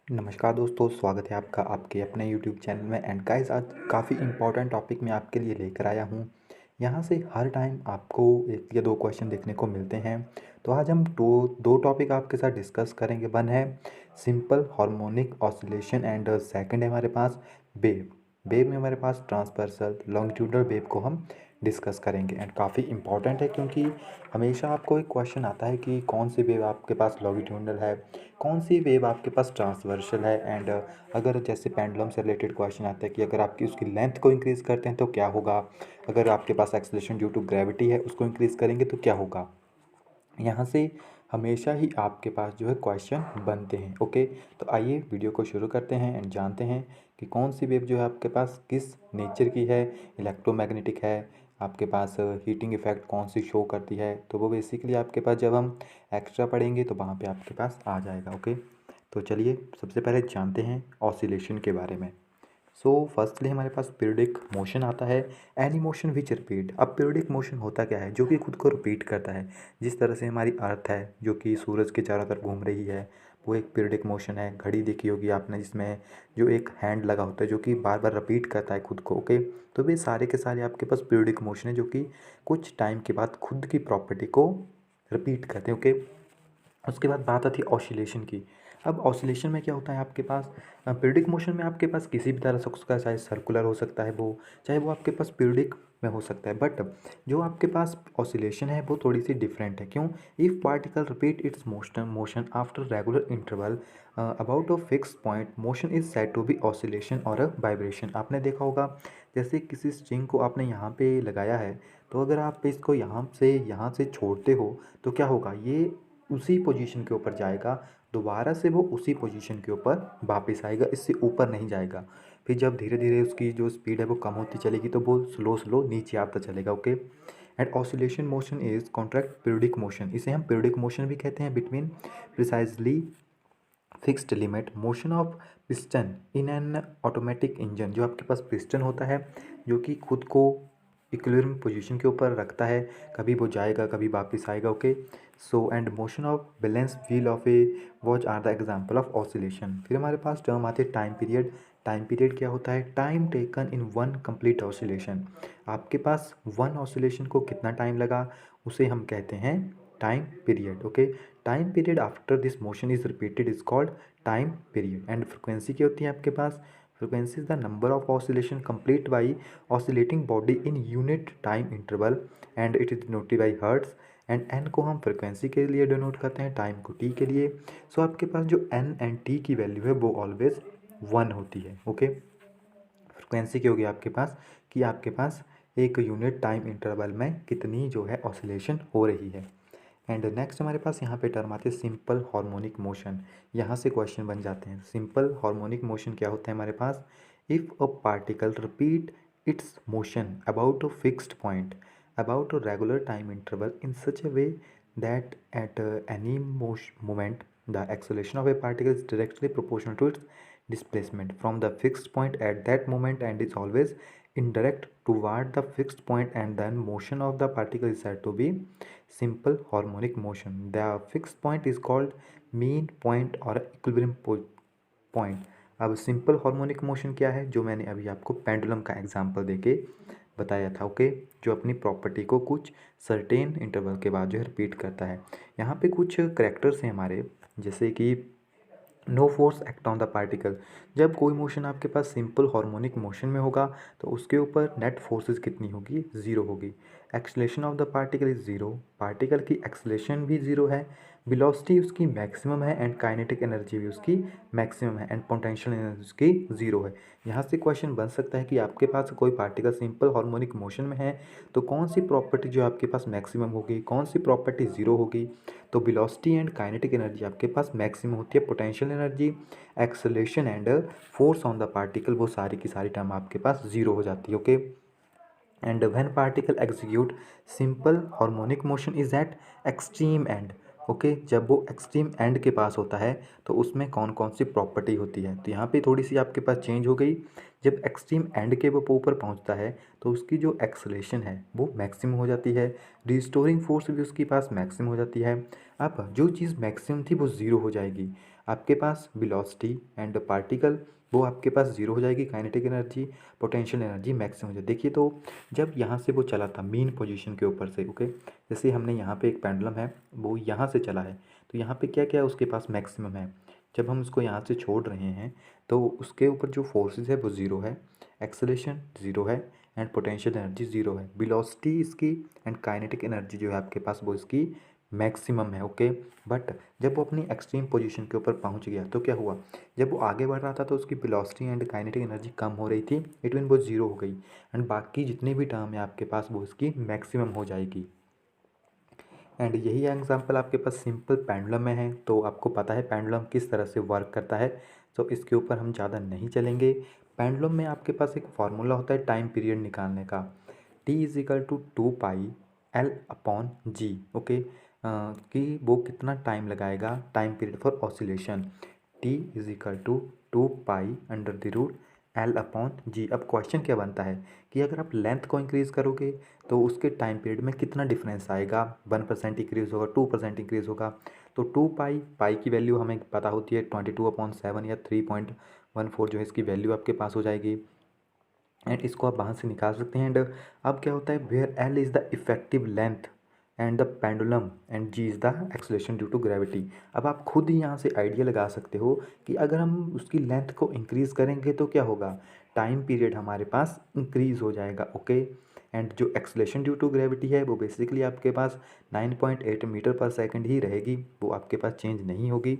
नमस्कार दोस्तों, स्वागत है आपका आपके अपने यूट्यूब चैनल में। एंड गाइस, आज काफ़ी इंपॉर्टेंट टॉपिक मैं आपके लिए लेकर आया हूँ। यहाँ से हर टाइम आपको एक या दो क्वेश्चन देखने को मिलते हैं। तो आज हम दो दो टॉपिक आपके साथ डिस्कस करेंगे। वन है simple harmonic oscillation and second है हमारे पास वेव। वेव में हमारे पास ट्रांसवर्सल लॉन्गिट्यूडल वेव को हम डिस्कस करेंगे। एंड काफ़ी इंपॉर्टेंट है क्योंकि हमेशा आपको एक क्वेश्चन आता है कि कौन सी वेव आपके पास लॉन्गिट्यूडल है, कौन सी वेव आपके पास ट्रांसवर्सल है। एंड अगर जैसे पेंडुलम से रिलेटेड क्वेश्चन आता है कि अगर आपकी उसकी लेंथ को इंक्रीज़ करते हैं तो क्या होगा, अगर आपके पास एक्सेलरेशन ड्यू टू ग्रेविटी है उसको इंक्रीज़ करेंगे तो क्या होगा। यहाँ से हमेशा ही आपके पास जो है क्वेश्चन बनते हैं। ओके, तो आइए वीडियो को शुरू करते हैं एंड जानते हैं कि कौन सी वेव जो है आपके पास किस नेचर की है। इलेक्ट्रोमैग्नेटिक है, आपके पास हीटिंग इफेक्ट कौन सी शो करती है, तो वो बेसिकली आपके पास जब हम एक्स्ट्रा पढ़ेंगे तो वहाँ पे आपके पास आ जाएगा। ओके, तो चलिए सबसे पहले जानते हैं ऑसिलेशन के बारे में। सो फर्स्टली हमारे पास पीरियडिक मोशन आता है, एनी मोशन विच रिपीट। अब पीरियडिक मोशन होता क्या है, जो कि खुद को रिपीट करता है। जिस तरह से हमारी अर्थ है जो कि सूरज के चारों तरफ घूम रही है, वो एक पीरियडिक मोशन है। घड़ी देखी होगी आपने जिसमें जो एक हैंड लगा होता है जो कि बार बार रिपीट करता है खुद को। ओके, तो वे सारे के सारे आपके पास पीरियडिक मोशन है जो कि कुछ टाइम के बाद खुद की प्रॉपर्टी को रिपीट करते हैं। ओके, उसके बाद बात आती है ऑसिलेशन की। अब ऑसिलेशन में क्या होता है आपके पास, पीरियडिक मोशन में आपके पास किसी भी तरह से उसका चाहे सर्कुलर हो सकता है वो, चाहे वो आपके पास पीरियडिक में हो सकता है। बट जो आपके पास ऑसिलेशन है वो थोड़ी सी डिफरेंट है। क्यों? If particle repeat its motion after regular interval about a fix point, motion is said to be oscillation और अ वाइब्रेशन। आपने देखा होगा जैसे किसी स्ट्रिंग को आपने यहाँ पे लगाया है, तो अगर आप इसको यहाँ से छोड़ते हो तो क्या होगा, ये उसी पोजीशन के ऊपर जाएगा, दोबारा से वो उसी पोजीशन के ऊपर वापस आएगा, इससे ऊपर नहीं जाएगा। फिर जब धीरे धीरे उसकी जो स्पीड है वो कम होती चलेगी तो वो स्लो स्लो नीचे आता चलेगा। Okay, and oscillation motion is contract periodic motion, इसे हम पीरियडिक मोशन भी कहते हैं। Between precisely fixed limit motion of piston in an automatic engine. जो आपके पास पिस्टन होता है जो कि खुद को इक्विलिब्रियम पोजीशन के ऊपर रखता है, कभी वो जाएगा कभी वापस आएगा। Okay, so and motion of balance wheel of a watch are the example of oscillation. फिर हमारे पास टर्म आती है टाइम पीरियड। टाइम पीरियड क्या होता है? Time taken in one complete oscillation. आपके पास वन ऑसिलेशन को कितना टाइम लगा उसे हम कहते हैं time period. Okay, time period after this motion is repeated is called time period. And frequency क्या होती है आपके पास? Frequency is the number of oscillation complete by oscillating body in unit time interval and it is denoted by hertz. And N को हम frequency के लिए denote करते हैं, टाइम को टी के लिए। सो आपके पास जो एन एंड टी की वैल्यू है वो ऑलवेज वन होती है। ओके, फ्रिक्वेंसी क्या होगी आपके पास कि आपके पास एक यूनिट टाइम इंटरवल में कितनी जो है ऑसिलेशन हो रही है। एंड नेक्स्ट हमारे पास यहाँ पे टर्म आती है सिंपल हार्मोनिक मोशन। यहाँ से क्वेश्चन बन जाते हैं। सिंपल हार्मोनिक मोशन क्या होता है हमारे पास? If a particle repeat its motion about a fixed point about a regular time interval in such a way that at any moment the acceleration of a particle is directly proportional to its displacement from the fixed point at that moment and is always indirect toward the fixed point, and then motion of the particle is said to be simple harmonic motion. The fixed point is called mean point or equilibrium point. अब simple harmonic motion क्या है, जो मैंने अभी आपको pendulum का example देके बताया था। ओके, जो अपनी प्रॉपर्टी को कुछ सर्टेन इंटरवल के बाद जो है रिपीट करता है। यहाँ पे कुछ करेक्टर्स हैं हमारे, जैसे कि no force act on the particle. जब कोई मोशन आपके पास सिंपल हार्मोनिक मोशन में होगा तो उसके ऊपर नेट फोर्सेस कितनी होगी? ज़ीरो होगी। Acceleration of the particle is zero, particle की एक्सलेशन भी ज़ीरो है। वेलोसिटी उसकी मैक्सिमम है एंड काइनेटिक एनर्जी भी उसकी मैक्सिमम है एंड पोटेंशियल एनर्जी उसकी ज़ीरो है। यहाँ से क्वेश्चन बन सकता है कि आपके पास कोई पार्टिकल सिंपल हार्मोनिक मोशन में है तो कौन सी प्रॉपर्टी जो आपके पास मैक्सिमम होगी, कौन सी प्रॉपर्टी ज़ीरो होगी? तो वेलोसिटी एंड काइनेटिक एनर्जी आपके पास मैक्सिमम होती है। Potential energy, acceleration and force on the particle वो सारी की सारी टर्म आपके पास ज़ीरो हो जाती है। Okay, and when particle execute simple harmonic motion is eight extreme and. Okay, जब वो एक्सट्रीम एंड के पास होता है तो उसमें कौन कौन सी प्रॉपर्टी होती है, तो यहाँ पे थोड़ी सी आपके पास चेंज हो गई। जब एक्सट्रीम एंड के वो ऊपर पहुँचता है तो उसकी जो एक्सलेशन है वो मैक्सिमम हो जाती है, रिस्टोरिंग फोर्स भी उसके पास मैक्सिमम हो जाती है। अब जो चीज़ मैक्सिमम थी वो ज़ीरो हो जाएगी। आपके पास वेलोसिटी एंड पार्टिकल वो आपके पास ज़ीरो हो जाएगी, kinetic energy potential energy maximum हो जाए। देखिए तो जब यहाँ से वो चला था मीन पोजीशन के ऊपर से, ओके, जैसे हमने यहाँ पे एक पेंडुलम है वो यहाँ से चला है, तो यहाँ पे क्या क्या है उसके पास मैक्सिमम है। जब हम उसको यहाँ से छोड़ रहे हैं तो उसके ऊपर जो फोर्सेस है वो ज़ीरो है, एक्सेलरेशन ज़ीरो है एंड पोटेंशियल एनर्जी ज़ीरो है। वेलोसिटी इसकी एंड काइनेटिक एनर्जी जो है आपके पास वो इसकी मैक्सिमम है, ओके। बट जब वो अपनी एक्सट्रीम पोजीशन के ऊपर पहुंच गया तो क्या हुआ, जब वो आगे बढ़ रहा था तो उसकी वेलोसिटी एंड काइनेटिक एनर्जी कम हो रही थी, इट मीन वो ज़ीरो हो गई एंड बाकी जितने भी टर्म है आपके पास वो इसकी मैक्सिमम हो जाएगी। एंड यही एग्जांपल आपके पास सिंपल पेंडुलम में है, तो आपको पता है पेंडुलम किस तरह से वर्क करता है, तो इसके ऊपर हम ज़्यादा नहीं चलेंगे। पेंडुलम में आपके पास एक फार्मूला होता है टाइम पीरियड निकालने का, T is equal to 2 pi L/G, okay, कि वो कितना टाइम लगाएगा, time period for oscillation, T is equal to 2 pi √L/G। अब क्वेश्चन क्या बनता है कि अगर आप लेंथ को इंक्रीज़ करोगे तो उसके टाइम पीरियड में कितना डिफरेंस आएगा, 1% इंक्रीज़ होगा, 2% इंक्रीज़ होगा। तो 2 पाई की वैल्यू हमें पता होती है 22/7 या 3.14 जो है इसकी वैल्यू आपके पास हो जाएगी एंड इसको आप वहाँ से निकाल सकते हैं। एंड अब क्या होता है, where L is the effective length and the pendulum and G is the acceleration due to gravity. अब आप खुद ही यहाँ से आइडिया लगा सकते हो कि अगर हम उसकी लेंथ को इंक्रीज़ करेंगे तो क्या होगा, टाइम पीरियड हमारे पास इंक्रीज़ हो जाएगा, ओके। एंड जो एक्सलेशन ड्यू टू ग्रेविटी है वो बेसिकली आपके पास 9.8 मीटर पर सेकंड ही रहेगी, वो आपके पास चेंज नहीं होगी।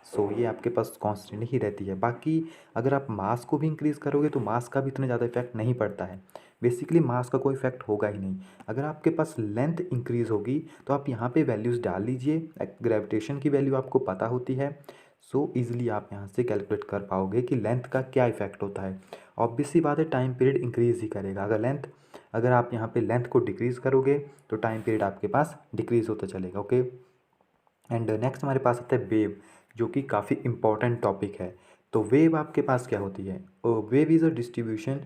सो ये आपके पास कांस्टेंट ही रहती है। बाकी अगर आप मास को भी इंक्रीज़ करोगे तो मास का भी इतना ज़्यादा इफेक्ट नहीं पड़ता है, बेसिकली मास का कोई इफेक्ट होगा ही नहीं। अगर आपके पास लेंथ इंक्रीज़ होगी तो आप यहाँ पे वैल्यूज़ डाल लीजिए, ग्रेविटेशन की वैल्यू आपको पता होती है, सो ईजिली आप यहाँ से कैलकुलेट कर पाओगे कि लेंथ का क्या इफेक्ट होता है। ऑब्वियस सी बात है टाइम पीरियड इंक्रीज़ ही करेगा, अगर आप यहाँ पे लेंथ को डिक्रीज़ करोगे तो टाइम पीरियड आपके पास डिक्रीज़ होता चलेगा, ओके। एंड नेक्स्ट हमारे पास आता है वेव, जो कि काफ़ी इंपॉर्टेंट टॉपिक है। तो वेव आपके पास क्या होती है, wave is a distribution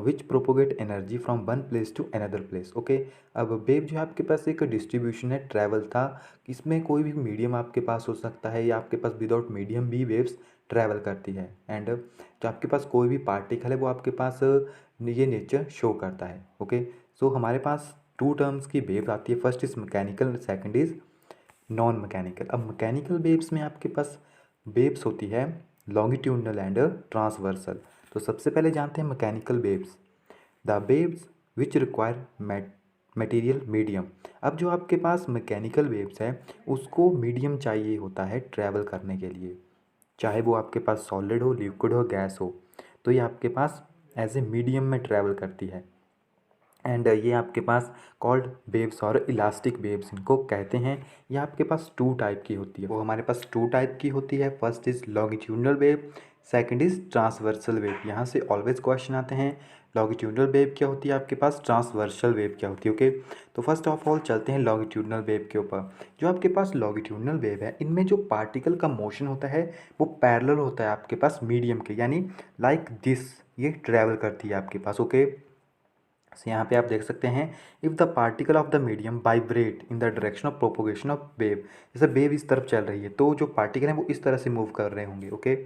which propagate energy from one place to another place, okay. अब वेव जो है आपके पास एक डिस्ट्रीब्यूशन है, ट्रैवल था, इसमें कोई भी मीडियम आपके पास हो सकता है या आपके पास विदाउट मीडियम भी वेव्स ट्रैवल करती है। एंड जो आपके पास कोई भी पार्टिकल है वो आपके पास ये नेचर शो करता है, ओके। सो हमारे पास टू टर्म्स की वेव आती है, first is mechanical, second is non mechanical. अब मैकेनिकल वेव्स में आपके पास वेव्स होती है लॉन्गिट्यूडनल एंड ट्रांसवर्सल। तो सबसे पहले जानते हैं mechanical waves, the waves which require material medium. अब जो आपके पास मैकेनिकल वेव्स है उसको मीडियम चाहिए होता है ट्रैवल करने के लिए, चाहे वो आपके पास सॉलिड हो, लिक्विड हो, गैस हो, तो ये आपके पास एज ए मीडियम में ट्रैवल करती है। एंड ये आपके पास कॉल्ड वेव्स और इलास्टिक वेव्स इनको कहते हैं। ये आपके पास टू टाइप की होती है, वो हमारे पास टू टाइप की होती है, first is longitudinal wave, second is transversal wave. यहाँ से ऑलवेज क्वेश्चन आते हैं, लॉन्गिट्यूडनल वेव क्या होती है आपके पास, ट्रांसवर्सल वेव क्या होती है, ओके। तो फर्स्ट ऑफ ऑल चलते हैं लॉन्गिट्यूडनल वेव के ऊपर। जो आपके पास लॉन्गिट्यूडनल वेव है इनमें जो पार्टिकल का मोशन होता है वो पैरेलल होता है आपके पास मीडियम के, यानी लाइक दिस ये ट्रैवल करती है आपके पास, ओके। यहाँ पे आप देख सकते हैं, if the particle of the medium vibrate in the direction of propagation of wave, जैसे वेव इस तरफ चल रही है तो जो पार्टिकल हैं वो इस तरह से मूव कर रहे होंगे, ओके।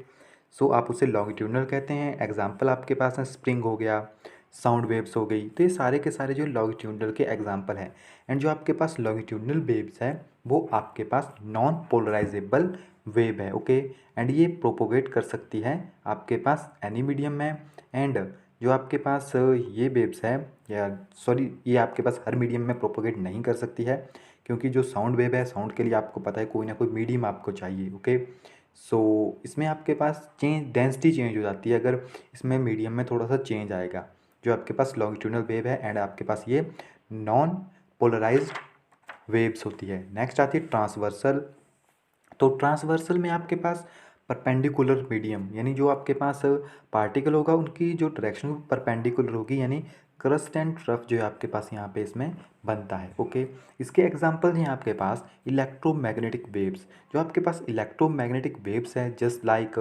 सो आप उसे लॉन्गिट्यूडनल कहते हैं। एग्जाम्पल आपके पास है स्प्रिंग हो गया, साउंड वेव्स हो गई, तो ये सारे के सारे जो लॉन्गिट्यूडनल के एग्जाम्पल हैं। एंड जो आपके पास लॉन्गिट्यूडनल वेव्स है वो आपके पास नॉन पोलराइजेबल वेव है, ओके। एंड ये प्रोपोगेट कर सकती है आपके पास एनी मीडियम में। एंड जो आपके पास ये वेव्स है, या सॉरी ये आपके पास हर मीडियम में प्रोपोगेट नहीं कर सकती है, क्योंकि जो साउंड वेव है साउंड के लिए आपको पता है कोई ना कोई मीडियम आपको चाहिए, ओके। सो इसमें आपके पास डेंसिटी चेंज हो जाती है अगर इसमें मीडियम में थोड़ा सा चेंज आएगा। जो आपके पास लॉन्गिट्यूडनल वेव है एंड आपके पास ये नॉन पोलराइज्ड वेव्स होती है। नेक्स्ट आती है ट्रांसवर्सल। तो ट्रांसवर्सल में आपके पास परपेंडिकुलर मीडियम, यानी जो आपके पास पार्टिकल होगा उनकी जो डायरेक्शन परपेंडिकुलर होगी, यानी क्रस्ट एंड ट्रफ जो है आपके पास यहाँ पे इसमें बनता है, ओके। इसके एग्जांपल हैं आपके पास इलेक्ट्रोमैग्नेटिक वेव्स। जो आपके पास इलेक्ट्रोमैग्नेटिक वेव्स है just like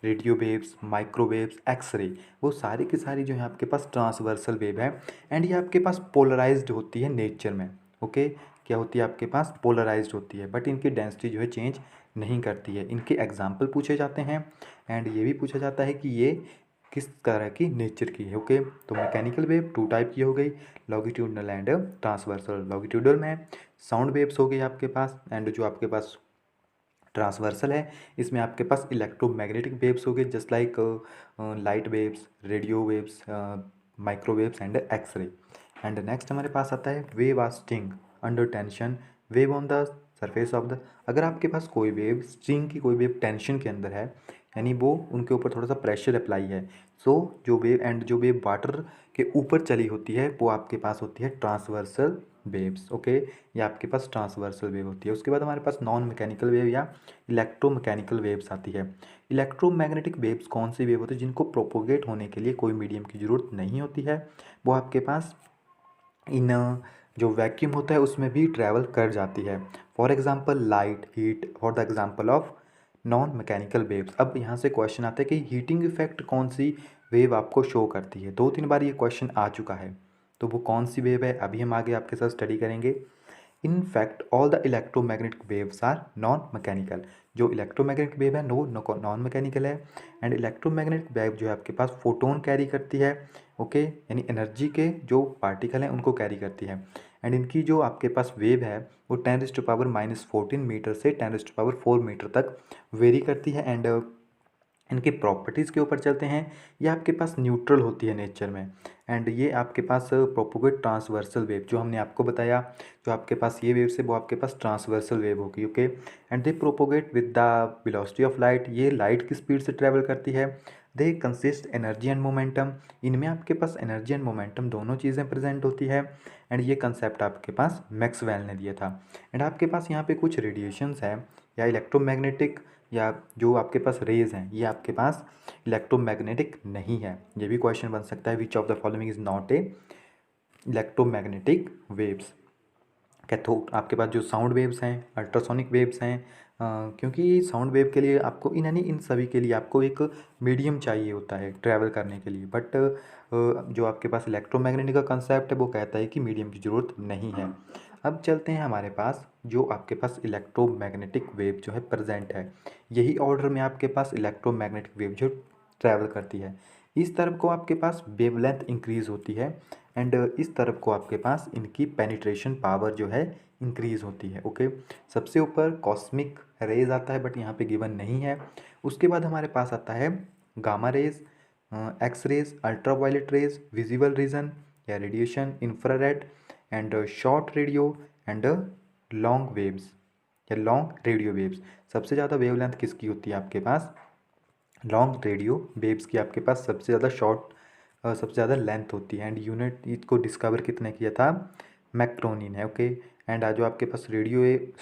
radio waves, microwaves, X-ray, वो सारी की सारी जो है आपके पास ट्रांसवर्सल वेव है। एंड ये आपके पास पोलराइज्ड होती है नेचर में, ओके। क्या होती है आपके पास, पोलराइज्ड होती है, बट इनकी डेंसिटी जो है चेंज नहीं करती है। इनके एग्जाम्पल पूछे जाते हैं एंड ये भी पूछा जाता है कि ये किस तरह की नेचर की है। ओके, तो मैकेनिकल वेव 2 टाइप की हो गई, लॉन्गिट्यूडनल एंड ट्रांसवर्सल। लॉन्गिट्यूडनल में साउंड वेव्स हो गई आपके पास, एंड जो आपके पास ट्रांसवर्सल है इसमें आपके पास इलेक्ट्रोमैग्नेटिक वेव्स हो गए, just like light waves, radio waves, microwaves and X-ray. And next हमारे पास आता है wave are string under tension, wave on the surface of the. अगर आपके पास कोई वेव स्ट्रिंग की कोई वेव टेंशन के अंदर है, यानी वो उनके ऊपर थोड़ा सा प्रेशर अप्लाई है, सो जो वेव एंड जो वेव वाटर के ऊपर चली होती है वो आपके पास होती है ट्रांसवर्सल वेव्स। ओके, ये आपके पास ट्रांसवर्सल वेव होती है। उसके बाद हमारे पास नॉन मैकेनिकल वेव या इलेक्ट्रोमैकेनिकल वेव्स आती है। इलेक्ट्रोमैग्नेटिक वेव्स कौन सी वेव होती है जिनको प्रोपोगेट होने के लिए कोई मीडियम की ज़रूरत नहीं होती है, वो आपके पास इन जो वैक्यूम होता है उसमें भी ट्रैवल कर जाती है। For example light, heat, for the example of non mechanical waves. अब यहाँ से क्वेश्चन आता है कि हीटिंग इफेक्ट कौन सी वेव आपको शो करती है। 2-3 बार ये क्वेश्चन आ चुका है, तो वो कौन सी वेव है अभी हम आगे आपके साथ स्टडी करेंगे। In fact all the electromagnetic waves are non mechanical. जो इलेक्ट्रोमैग्नेटिक वेव है वो नॉन मैकेनिकल है। एंड इलेक्ट्रोमैग्नेटिक वेव जो है आपके पास फोटोन कैरी करती है। ओके, यानी एनर्जी के जो पार्टिकल हैं उनको कैरी करती है। एंड इनकी जो आपके पास वेव है वो 10⁻⁻14 मीटर से 10⁻4 मीटर तक वेरी करती है। एंड इनकी प्रॉपर्टीज़ के ऊपर चलते हैं, ये आपके पास न्यूट्रल होती है नेचर में। एंड ये आपके पास प्रोपोगेट ट्रांसवर्सल वेव जो हमने आपको बताया, जो आपके पास ये वेव्स है वो आपके पास ट्रांसवर्सल वेव होगी। Okay, and they propagate with the velocity of light. ये लाइट की स्पीड से ट्रैवल करती है। They consist energy and momentum. इनमें आपके पास एनर्जी एंड मोमेंटम दोनों चीज़ें प्रेजेंट होती है। एंड ये कंसेप्ट आपके पास मैक्सवेल ने दिया था। एंड आपके पास यहाँ पे कुछ रेडिएशंस हैं या इलेक्ट्रोमैग्नेटिक या जो आपके पास रेज हैं, ये आपके पास इलेक्ट्रोमैग्नेटिक नहीं है। ये भी क्वेश्चन बन सकता है, which of the following is not a electromagnetic waves. कैथो आपके पास जो साउंड वेव्स हैं, अल्ट्रासोनिक वेव्स हैं, क्योंकि साउंड वेव के लिए आपको इन सभी के लिए आपको एक मीडियम चाहिए होता है ट्रैवल करने के लिए। बट जो आपके पास इलेक्ट्रोमैग्नेटिक का कंसेप्ट है वो कहता है कि मीडियम की ज़रूरत नहीं है। अब चलते हैं हमारे पास जो आपके पास इलेक्ट्रोमैग्नेटिक वेव जो है प्रेजेंट है, यही ऑर्डर में आपके पास इलेक्ट्रोमैग्नेटिक वेव जो ट्रैवल करती है। इस तरफ को आपके पास वेवलेंथ इंक्रीज़ होती है एंड इस तरफ को आपके पास इनकी पेनिट्रेशन पावर जो है इंक्रीज़ होती है। ओके, सबसे ऊपर कॉस्मिक रेज आता है बट यहाँ पे गिवन नहीं है। उसके बाद हमारे पास आता है gamma rays, X rays, ultraviolet rays, visible region या radiation, infrared and short radio and long waves या लॉन्ग रेडियो वेव्स। सबसे ज़्यादा वेवलेंथ किसकी होती है आपके पास? लॉन्ग रेडियो वेव्स की आपके पास सबसे ज़्यादा सबसे ज़्यादा लेंथ होती है। एंड यूनिट इसको डिस्कवर कितने किया था? मैक्रोनी ने। ओके, एंड आज जो आपके पास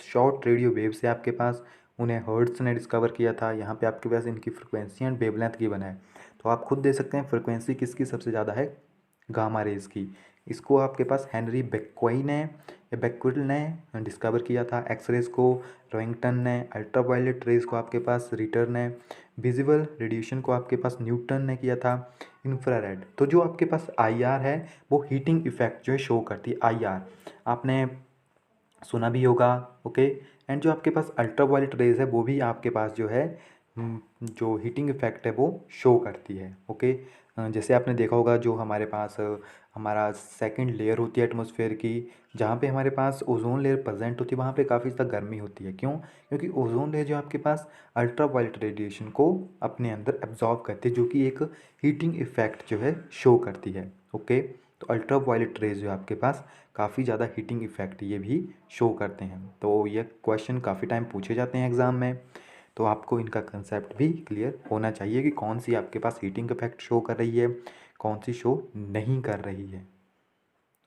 शॉर्ट रेडियो वेव्स है आपके पास, उन्हें हर्ट्स ने डिस्कवर किया था। यहाँ पे आपके पास इनकी फ्रिक्वेंसी एंड वेवलेंथ गिवन है, तो आप खुद दे सकते हैं फ्रिक्वेंसी किसकी सबसे ज़्यादा है? गामा रेज की। इसको आपके पास हेनरी बेक्वेई ने या बेक्विल ने डिस्कवर किया था। एक्स रेज को रॉइंगटन ने, अल्ट्रावायलेट रेज को आपके पास रिटर ने, विजिबल रेडिएशन को आपके पास न्यूटन ने किया था। इंफ्रारेड, तो जो आपके पास आईआर है वो हीटिंग इफेक्ट जो है शो करती है। आईआर आपने सुना भी होगा। ओके, एंड जो आपके पास अल्ट्रावायलेट रेज है वो भी आपके पास जो है जो हीटिंग इफेक्ट है वो शो करती है। ओके, जैसे आपने देखा होगा जो हमारे पास हमारा सेकंड लेयर होती है एटमॉस्फेयर की, जहाँ पे हमारे पास ओजोन लेयर प्रेजेंट होती है, वहाँ पे काफ़ी ज़्यादा गर्मी होती है। क्यों? क्योंकि ओजोन लेयर जो आपके पास अल्ट्रावायलेट रेडिएशन को अपने अंदर एब्जॉर्ब करती है, जो कि एक हीटिंग इफेक्ट जो है शो करती है। ओके, तो अल्ट्रावायलेट रेज जो आपके पास काफ़ी ज़्यादा हीटिंग इफेक्ट ये भी शो करते हैं। तो ये क्वेश्चन काफ़ी टाइम पूछे जाते हैं एग्ज़ाम में, तो आपको इनका कंसेप्ट भी क्लियर होना चाहिए कि कौन सी आपके पास हीटिंग इफेक्ट शो कर रही है, कौन सी शो नहीं कर रही है।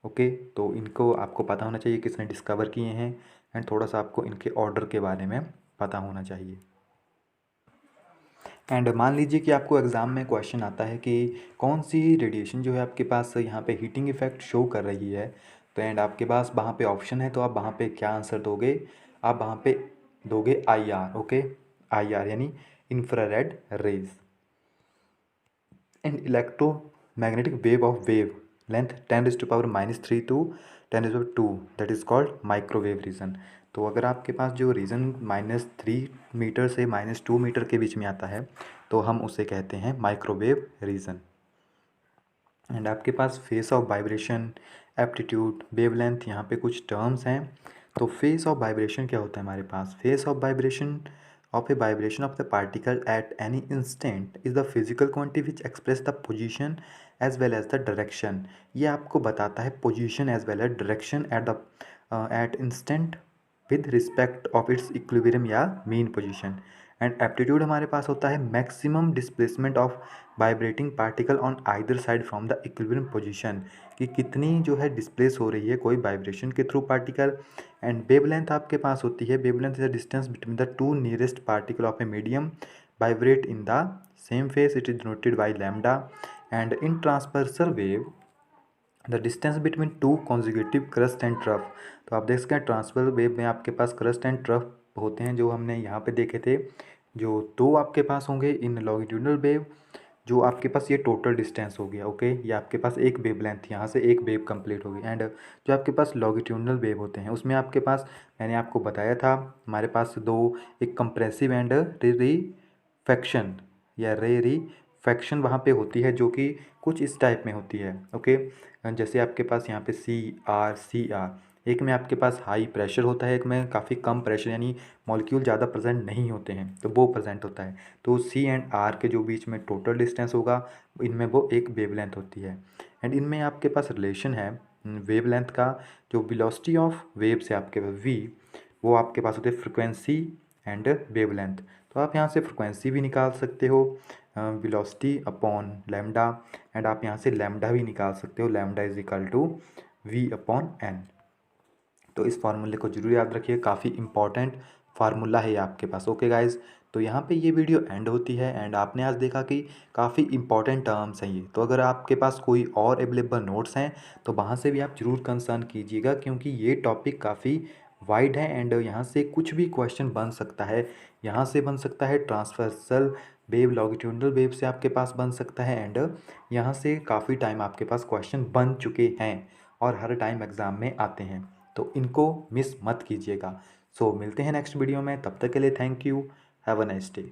ओके, तो इनको आपको पता होना चाहिए किसने डिस्कवर किए हैं, एंड थोड़ा सा आपको इनके ऑर्डर के बारे में पता होना चाहिए। एंड मान लीजिए कि आपको एग्ज़ाम में क्वेश्चन आता है कि कौन सी रेडिएशन जो है आपके पास यहाँ पे हीटिंग इफेक्ट शो कर रही है, तो एंड आपके पास वहाँ पे ऑप्शन है, तो आप वहाँ पे क्या आंसर दोगे? आप वहाँ पे दोगे I R. Okay, I R यानी infrared rays. And electromagnetic wave of wavelength 10⁻³ to 10⁻², that is called microwave region. तो अगर आपके पास जो रीजन -3 मीटर से -2 मीटर के बीच में आता है तो हम उसे कहते हैं माइक्रोवेव रीजन। एंड आपके पास phase of vibration, amplitude, wavelength, यहाँ पे कुछ टर्म्स हैं। तो फेस ऑफ वाइब्रेशन क्या होता है हमारे पास? Phase of vibration of a vibration of the particle at any instant is the physical quantity which express the position as well as the direction. ये आपको बताता है position as well as direction at instant with respect of its equilibrium या mean position. And amplitude हमारे पास होता है maximum displacement of vibrating particle on either side from the equilibrium position, कि कितनी जो है डिस्प्लेस हो रही है कोई वाइब्रेशन के थ्रू पार्टिकल। एंड वेवलेंथ आपके पास होती है, wavelength is the distance between the two nearest particle of a medium vibrate in the same face, it is denoted by lambda. And in transversal wave the distance between two consecutive crust and trough. तो आप देख सकते हैं transversal wave में आपके पास crust and trough होते हैं, जो हमने यहाँ पे देखे थे। जो दो आपके पास होंगे इन लॉन्गिट्यूडनल वेव, जो आपके पास ये टोटल डिस्टेंस हो गया, ओके। ये आपके पास एक वेवलेंथ, यहाँ से एक वेव कंप्लीट होगी। एंड जो आपके पास लॉन्गिट्यूडनल वेव होते हैं उसमें आपके पास, मैंने आपको बताया था, हमारे पास दो, एक कंप्रेसिव एंड रेरीफैक्शन या रेरीफैक्शन वहाँ पे होती है, जो कि कुछ इस टाइप में होती है, ओके। जैसे आपके पास यहाँ पे CR, एक में आपके पास हाई प्रेशर होता है, एक में काफ़ी कम प्रेशर, यानी मॉलिक्यूल ज़्यादा प्रेजेंट नहीं होते हैं, तो वो प्रेजेंट होता है। तो C एंड R के जो बीच में टोटल डिस्टेंस होगा, इनमें वो एक वेवलेंथ होती है। एंड इनमें आपके पास रिलेशन है वेवलेंथ का, जो वेलोसिटी ऑफ वेव से आपके पास V, वो आपके पास होते हैं फ्रिक्वेंसी एंड वेवलेंथ। तो आप यहाँ से फ्रिक्वेंसी भी निकाल सकते हो, वेलोसिटी अपॉन लैम्डा, एंड आप यहाँ से लैम्डा भी निकाल सकते हो, lambda is equal to V/N। तो इस फार्मूले को जरूर याद रखिए, काफ़ी इंपॉर्टेंट फार्मूला है ये आपके पास, ओके गाइज। तो यहाँ पे ये वीडियो एंड होती है। एंड आपने आज देखा कि काफ़ी इंपॉर्टेंट टर्म्स हैं ये। तो अगर आपके पास कोई और अवेलेबल नोट्स हैं तो वहाँ से भी आप जरूर कंसर्न कीजिएगा, क्योंकि ये टॉपिक काफ़ी वाइड है एंड यहाँ से कुछ भी क्वेश्चन बन सकता है। यहाँ से बन सकता है ट्रांसवर्सल वेव, लॉन्गिट्यूडनल वेव से आपके पास बन सकता है। एंड यहाँ से काफ़ी टाइम आपके पास क्वेश्चन बन चुके हैं और हर टाइम एग्ज़ाम में आते हैं, तो इनको मिस मत कीजिएगा। सो मिलते हैं नेक्स्ट वीडियो में, तब तक के लिए thank you, have a nice day.